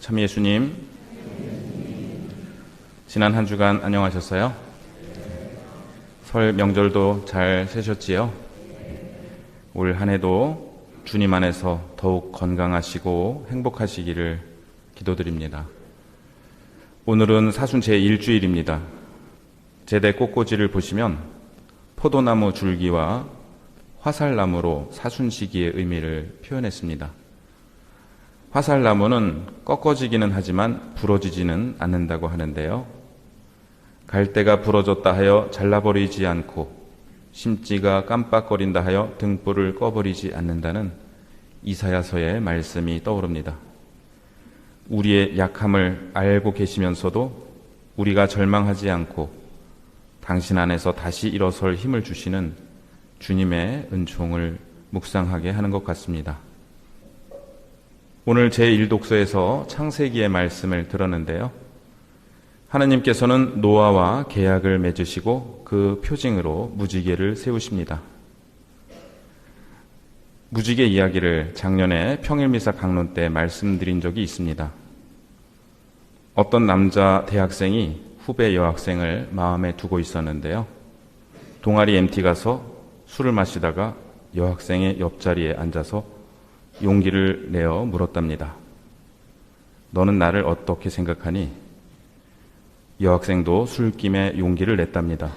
참 예수님, 지난 한 주간 안녕하셨어요? 설 명절도 잘 새셨지요? 올 한 해도 주님 안에서 더욱 건강하시고 행복하시기를 기도드립니다. 오늘은 사순 제1주일입니다. 제대 꽃꽂이를 보시면 포도나무 줄기와 화살나무로 사순 시기의 의미를 표현했습니다. 화살나무는 꺾어지기는 하지만 부러지지는 않는다고 하는데요. 갈대가 부러졌다 하여 잘라버리지 않고 심지가 깜빡거린다 하여 등불을 꺼버리지 않는다는 이사야서의 말씀이 떠오릅니다. 우리의 약함을 알고 계시면서도 우리가 절망하지 않고 당신 안에서 다시 일어설 힘을 주시는 주님의 은총을 묵상하게 하는 것 같습니다. 오늘 제1독서에서 창세기의 말씀을 들었는데요. 하나님께서는 노아와 계약을 맺으시고 그 표징으로 무지개를 세우십니다. 무지개 이야기를 작년에 평일미사 강론 때 말씀드린 적이 있습니다. 어떤 남자 대학생이 후배 여학생을 마음에 두고 있었는데요. 동아리 MT 가서 술을 마시다가 여학생의 옆자리에 앉아서 용기를 내어 물었답니다. 너는 나를 어떻게 생각하니? 여학생도 술김에 용기를 냈답니다.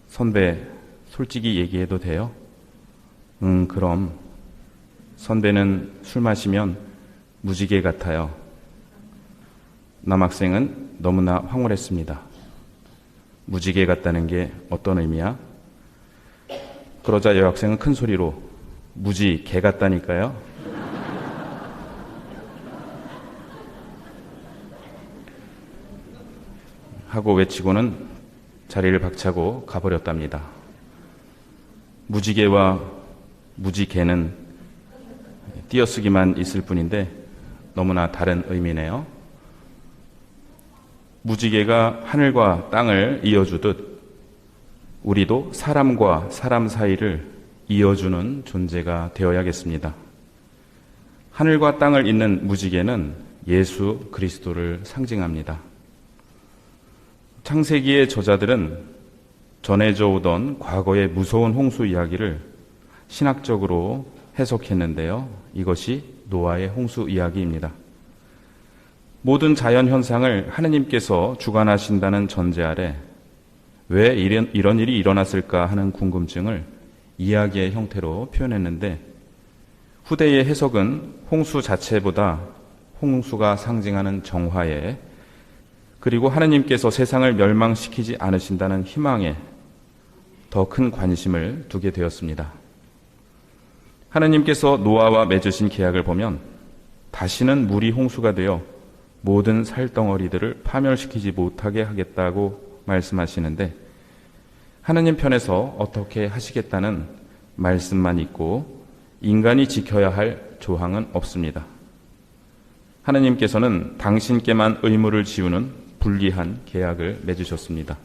선배, 솔직히 얘기해도 돼요? 그럼. 선배는 술 마시면 무지개 같아요. 남학생은 너무나 황홀했습니다. 무지개 같다는 게 어떤 의미야? 그러자 여학생은 큰 소리로 무지 개 같다니까요. 하고 외치고는 자리를 박차고 가버렸답니다. 무지개와 무지개는 띄어쓰기만 있을 뿐인데 너무나 다른 의미네요. 무지개가 하늘과 땅을 이어주듯 우리도 사람과 사람 사이를 이어주는 존재가 되어야겠습니다. 하늘과 땅을 잇는 무지개는 예수 그리스도를 상징합니다. 창세기의 저자들은 전해져 오던 과거의 무서운 홍수 이야기를 신학적으로 해석했는데요. 이것이 노아의 홍수 이야기입니다. 모든 자연 현상을 하느님께서 주관하신다는 전제 아래 왜 이런 일이 일어났을까 하는 궁금증을 이야기의 형태로 표현했는데 후대의 해석은 홍수 자체보다 홍수가 상징하는 정화에 그리고 하느님께서 세상을 멸망시키지 않으신다는 희망에 더 큰 관심을 두게 되었습니다. 하느님께서 노아와 맺으신 계약을 보면 다시는 물이 홍수가 되어 모든 살덩어리들을 파멸시키지 못하게 하겠다고 말씀하시는데 하느님 편에서 어떻게 하시겠다는 말씀만 있고 인간이 지켜야 할 조항은 없습니다. 하느님께서는 당신께만 의무를 지우는 불리한 계약을 맺으셨습니다.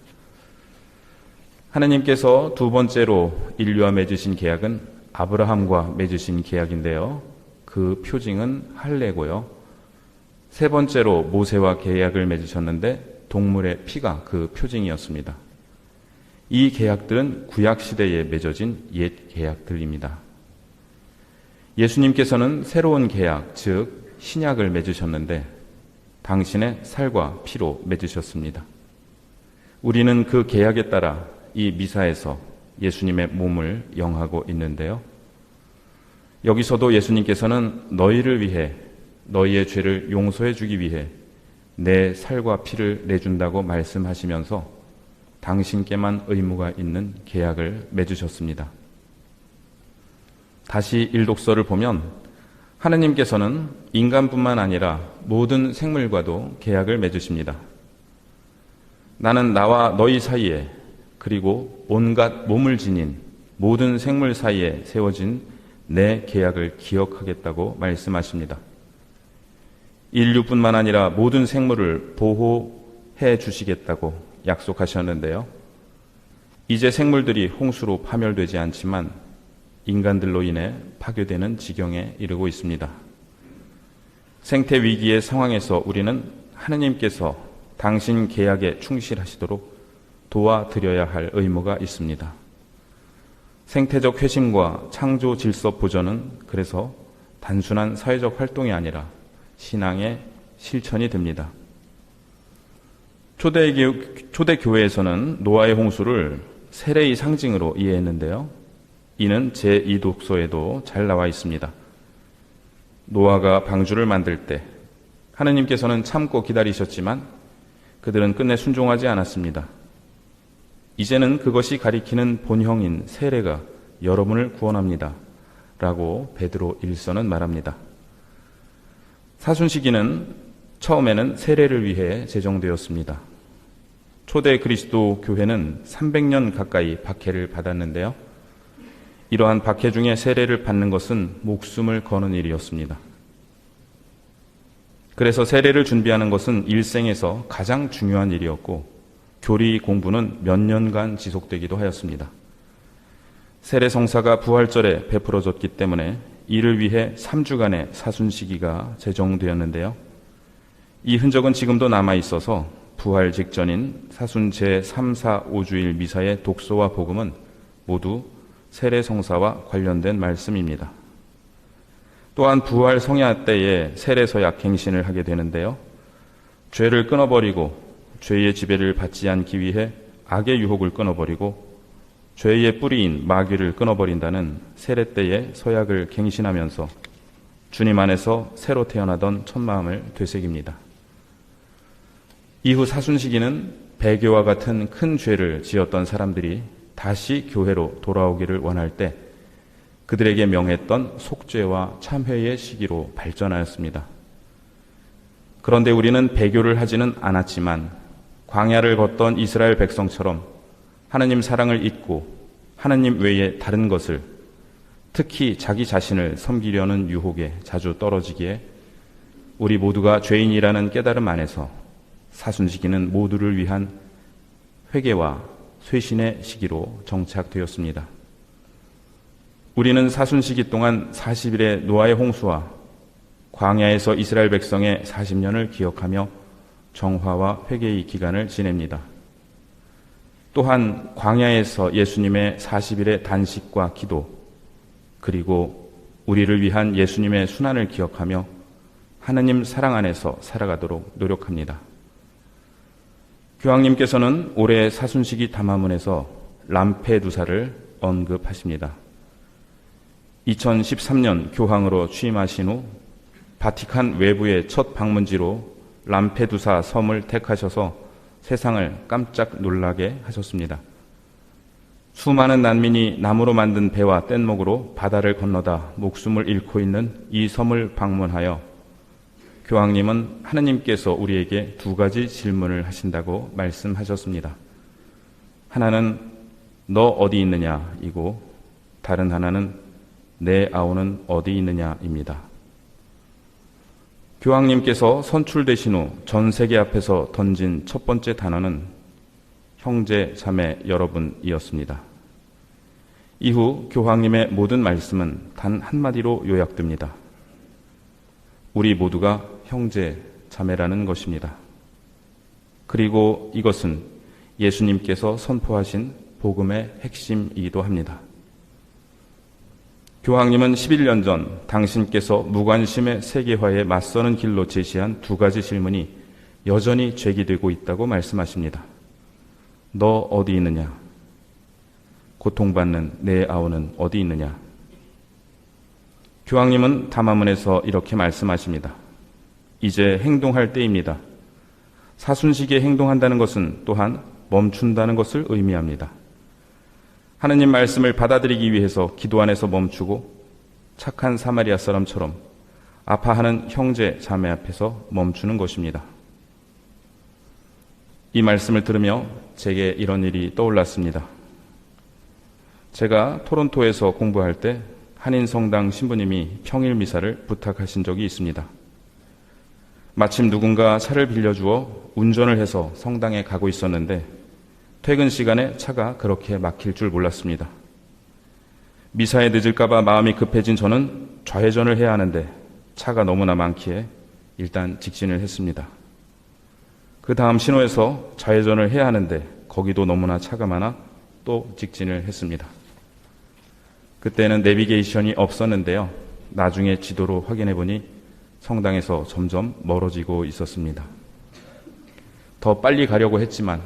하느님께서 두 번째로 인류와 맺으신 계약은 아브라함과 맺으신 계약인데요. 그 표징은 할례고요. 세 번째로 모세와 계약을 맺으셨는데 동물의 피가 그 표징이었습니다. 이 계약들은 구약시대에 맺어진 옛 계약들입니다. 예수님께서는 새로운 계약, 즉 신약을 맺으셨는데 당신의 살과 피로 맺으셨습니다. 우리는 그 계약에 따라 이 미사에서 예수님의 몸을 영하고 있는데요. 여기서도 예수님께서는 너희를 위해 너희의 죄를 용서해 주기 위해 내 살과 피를 내준다고 말씀하시면서 당신께만 의무가 있는 계약을 맺으셨습니다. 다시 일독서를 보면 하느님께서는 인간뿐만 아니라 모든 생물과도 계약을 맺으십니다. 나는 나와 너희 사이에 그리고 온갖 몸을 지닌 모든 생물 사이에 세워진 내 계약을 기억하겠다고 말씀하십니다. 인류뿐만 아니라 모든 생물을 보호해 주시겠다고 약속하셨는데요. 이제 생물들이 홍수로 파멸되지 않지만 인간들로 인해 파괴되는 지경에 이르고 있습니다. 생태 위기의 상황에서 우리는 하느님께서 당신 계약에 충실하시도록 도와드려야 할 의무가 있습니다. 생태적 회심과 창조 질서 보전은 그래서 단순한 사회적 활동이 아니라 신앙의 실천이 됩니다. 초대교회에서는 노아의 홍수를 세례의 상징으로 이해했는데요. 이는 제2독서에도 잘 나와 있습니다. 노아가 방주를 만들 때 하느님께서는 참고 기다리셨지만 그들은 끝내 순종하지 않았습니다. 이제는 그것이 가리키는 본형인 세례가 여러분을 구원합니다. 라고 베드로 1서는 말합니다. 사순시기는 처음에는 세례를 위해 제정되었습니다. 초대 그리스도 교회는 300년 가까이 박해를 받았는데요. 이러한 박해 중에 세례를 받는 것은 목숨을 거는 일이었습니다. 그래서 세례를 준비하는 것은 일생에서 가장 중요한 일이었고 교리 공부는 몇 년간 지속되기도 하였습니다. 세례 성사가 부활절에 베풀어졌기 때문에 이를 위해 3주간의 사순시기가 제정되었는데요. 이 흔적은 지금도 남아있어서 부활 직전인 사순 제3, 4, 5주일 미사의 독서와 복음은 모두 세례 성사와 관련된 말씀입니다. 또한 부활 성야 때에 세례 서약 갱신을 하게 되는데요. 죄를 끊어버리고 죄의 지배를 받지 않기 위해 악의 유혹을 끊어버리고 죄의 뿌리인 마귀를 끊어버린다는 세례 때의 서약을 갱신하면서 주님 안에서 새로 태어나던 첫 마음을 되새깁니다. 이후 사순시기는 배교와 같은 큰 죄를 지었던 사람들이 다시 교회로 돌아오기를 원할 때 그들에게 명했던 속죄와 참회의 시기로 발전하였습니다. 그런데 우리는 배교를 하지는 않았지만 광야를 걷던 이스라엘 백성처럼 하느님 사랑을 잊고 하느님 외에 다른 것을, 특히 자기 자신을 섬기려는 유혹에 자주 떨어지기에 우리 모두가 죄인이라는 깨달음 안에서 사순시기는 모두를 위한 회개와 쇄신의 시기로 정착되었습니다. 우리는 사순시기 동안 40일의 노아의 홍수와 광야에서 이스라엘 백성의 40년을 기억하며 정화와 회개의 기간을 지냅니다. 또한 광야에서 예수님의 40일의 단식과 기도, 그리고 우리를 위한 예수님의 순환을 기억하며 하느님 사랑 안에서 살아가도록 노력합니다. 교황님께서는 올해 사순시기 담화문에서 람페두사를 언급하십니다. 2013년 교황으로 취임하신 후 바티칸 외부의 첫 방문지로 람페두사 섬을 택하셔서 세상을 깜짝 놀라게 하셨습니다. 수많은 난민이 나무로 만든 배와 뗏목으로 바다를 건너다 목숨을 잃고 있는 이 섬을 방문하여 교황님은 하느님께서 우리에게 두 가지 질문을 하신다고 말씀하셨습니다. 하나는 너 어디 있느냐이고 다른 하나는 내 아우는 어디 있느냐입니다. 교황님께서 선출되신 후 전 세계 앞에서 던진 첫 번째 단어는 형제, 자매 여러분이었습니다. 이후 교황님의 모든 말씀은 단 한마디로 요약됩니다. 우리 모두가 형제, 자매라는 것입니다. 그리고 이것은 예수님께서 선포하신 복음의 핵심이기도 합니다. 교황님은 11년 전 당신께서 무관심의 세계화에 맞서는 길로 제시한 두 가지 질문이 여전히 제기되고 있다고 말씀하십니다. 너 어디 있느냐? 고통받는 내 아우는 어디 있느냐? 교황님은 담화문에서 이렇게 말씀하십니다. 이제 행동할 때입니다. 사순시기에 행동한다는 것은 또한 멈춘다는 것을 의미합니다. 하느님 말씀을 받아들이기 위해서 기도 안에서 멈추고 착한 사마리아 사람처럼 아파하는 형제, 자매 앞에서 멈추는 것입니다. 이 말씀을 들으며 제게 이런 일이 떠올랐습니다. 제가 토론토에서 공부할 때 한인성당 신부님이 평일 미사를 부탁하신 적이 있습니다. 마침 누군가 차를 빌려주어 운전을 해서 성당에 가고 있었는데 퇴근 시간에 차가 그렇게 막힐 줄 몰랐습니다. 미사에 늦을까 봐 마음이 급해진 저는 좌회전을 해야 하는데 차가 너무나 많기에 일단 직진을 했습니다. 그 다음 신호에서 좌회전을 해야 하는데 거기도 너무나 차가 많아 또 직진을 했습니다. 그때는 내비게이션이 없었는데요. 나중에 지도로 확인해 보니 성당에서 점점 멀어지고 있었습니다. 더 빨리 가려고 했지만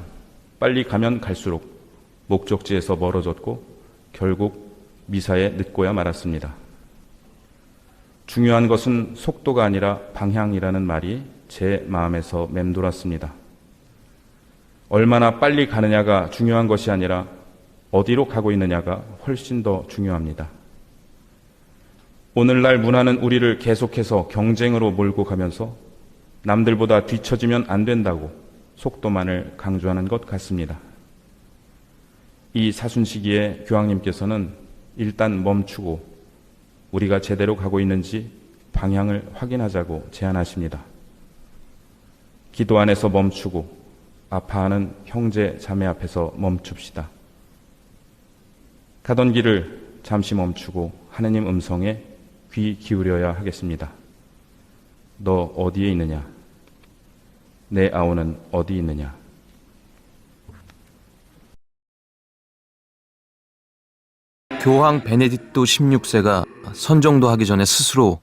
빨리 가면 갈수록 목적지에서 멀어졌고 결국 미사에 늦고야 말았습니다. 중요한 것은 속도가 아니라 방향이라는 말이 제 마음에서 맴돌았습니다. 얼마나 빨리 가느냐가 중요한 것이 아니라 어디로 가고 있느냐가 훨씬 더 중요합니다. 오늘날 문화는 우리를 계속해서 경쟁으로 몰고 가면서 남들보다 뒤처지면 안 된다고 속도만을 강조하는 것 같습니다. 이 사순시기에 교황님께서는 일단 멈추고 우리가 제대로 가고 있는지 방향을 확인하자고 제안하십니다. 기도 안에서 멈추고 아파하는 형제 자매 앞에서 멈춥시다. 가던 길을 잠시 멈추고 하느님 음성에 귀 기울여야 하겠습니다. 너 어디에 있느냐? 내 아우는 어디 있느냐? 교황 베네딕토 16세가 선정도 하기 전에 스스로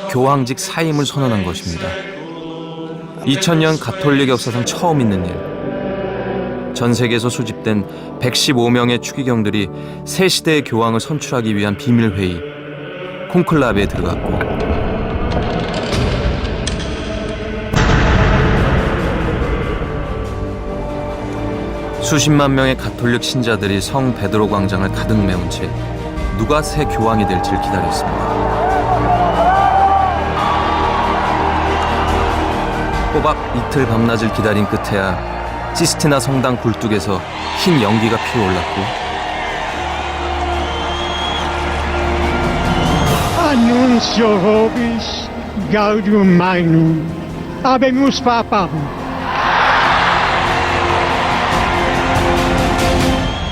교황직 사임을 선언한 것입니다. 2000년 가톨릭 역사상 처음 있는 일. 전 세계에서 소집된 115명의 추기경들이 새 시대의 교황을 선출하기 위한 비밀회의, 콘클라베에 들어갔고 수십만 명의 가톨릭 신자들이 성 베드로 광장을 가득 메운 채 누가 새 교황이 될지를 기다렸습니다. 꼬박 이틀 밤낮을 기다린 끝에야 시스티나 성당 굴뚝에서 흰 연기가 피어올랐고 Annuncio vobis gaudium magnum habemus papam.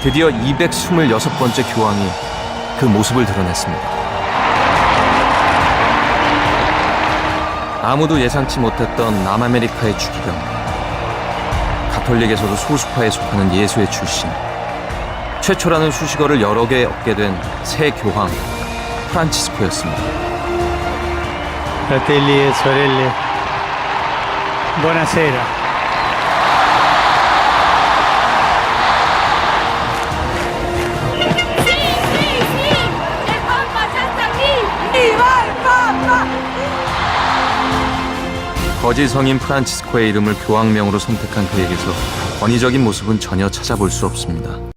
드디어 226번째 교황이 그 모습을 드러냈습니다. 아무도 예상치 못했던 남아메리카의 추기경, 가톨릭에서도 소수파에 속하는 예수의 출신, 최초라는 수식어를 여러 개 얻게 된 새 교황 프란치스코였습니다. Fratelli e sorelle, buonasera. 거짓 성인 프란치스코의 이름을 교황명으로 선택한 그에게서 권위적인 모습은 전혀 찾아볼 수 없습니다.